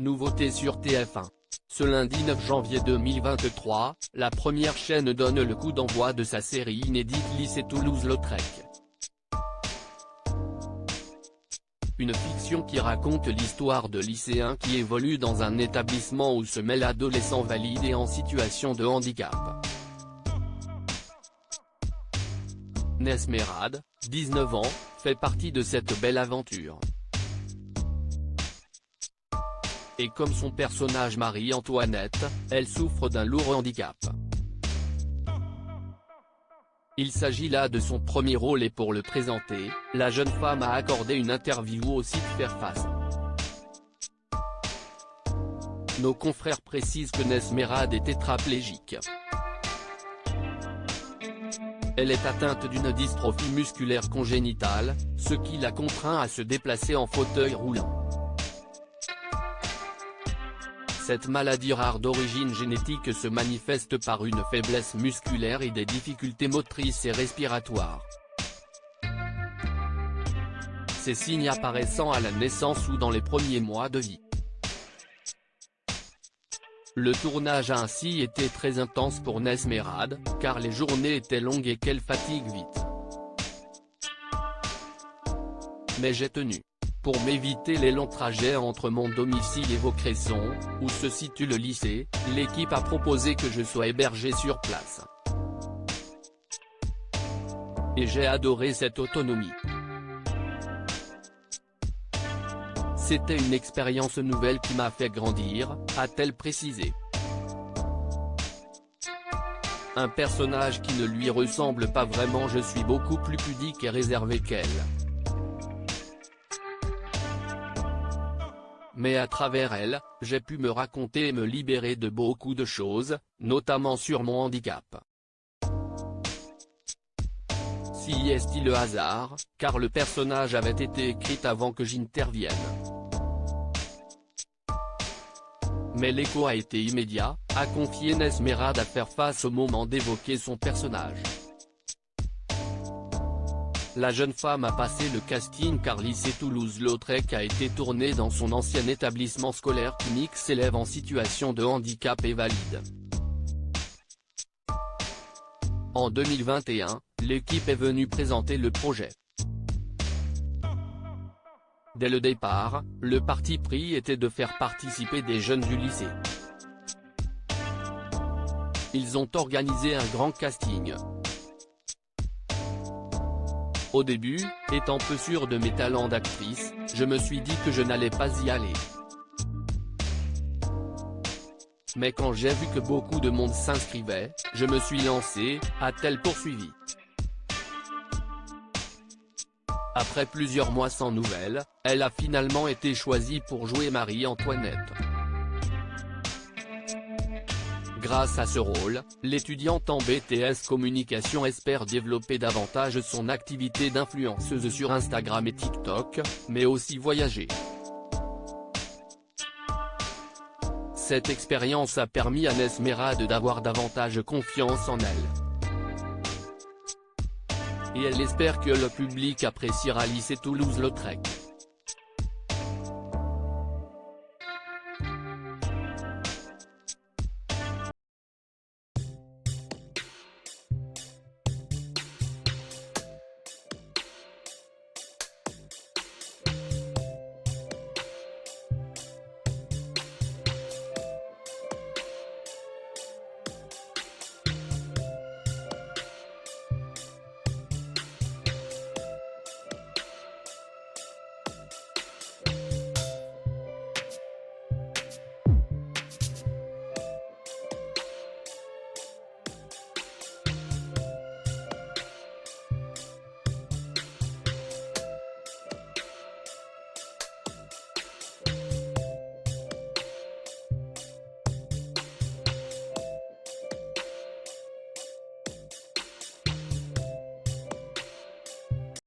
Nouveauté sur TF1. Ce lundi 9 janvier 2023, la première chaîne donne le coup d'envoi de sa série inédite Lycée Toulouse-Lautrec. Une fiction qui raconte l'histoire de lycéens qui évoluent dans un établissement où se mêlent adolescents valides et en situation de handicap. Nesmerade, 19 ans, fait partie de cette belle aventure. Et comme son personnage Marie-Antoinette, elle souffre d'un lourd handicap. Il s'agit là de son premier rôle et pour le présenter, la jeune femme a accordé une interview au site Faire Face. Nos confrères précisent que Nesmerade est tétraplégique. Elle est atteinte d'une dystrophie musculaire congénitale, ce qui la contraint à se déplacer en fauteuil roulant. Cette maladie rare d'origine génétique se manifeste par une faiblesse musculaire et des difficultés motrices et respiratoires. Ces signes apparaissant à la naissance ou dans les premiers mois de vie. Le tournage a ainsi été très intense pour Nesmerade, car les journées étaient longues et qu'elle fatigue vite. Mais j'ai tenu. Pour m'éviter les longs trajets entre mon domicile et Vaucresson, où se situe le lycée, l'équipe a proposé que je sois hébergé sur place. Et j'ai adoré cette autonomie. C'était une expérience nouvelle qui m'a fait grandir, a-t-elle précisé. Un personnage qui ne lui ressemble pas vraiment, je suis beaucoup plus pudique et réservé qu'elle. Mais à travers elle, j'ai pu me raconter et me libérer de beaucoup de choses, notamment sur mon handicap. Si est-il le hasard, car le personnage avait été écrit avant que j'intervienne. Mais l'écho a été immédiat, a confié Nesmerade à Faire Face au moment d'évoquer son personnage. La jeune femme a passé le casting car Lycée Toulouse-Lautrec a été tourné dans son ancien établissement scolaire qui mixe élèves en situation de handicap et valides. En 2021, l'équipe est venue présenter le projet. Dès le départ, le parti pris était de faire participer des jeunes du lycée. Ils ont organisé un grand casting. Au début, étant peu sûr de mes talents d'actrice, je me suis dit que je n'allais pas y aller. Mais quand j'ai vu que beaucoup de monde s'inscrivait, je me suis lancé, a-t-elle poursuivi. Après plusieurs mois sans nouvelles, elle a finalement été choisie pour jouer Marie-Antoinette. Grâce à ce rôle, l'étudiante en BTS Communication espère développer davantage son activité d'influenceuse sur Instagram et TikTok, mais aussi voyager. Cette expérience a permis à Nesmerade d'avoir davantage confiance en elle. Et elle espère que le public appréciera Lycée Toulouse-Lautrec.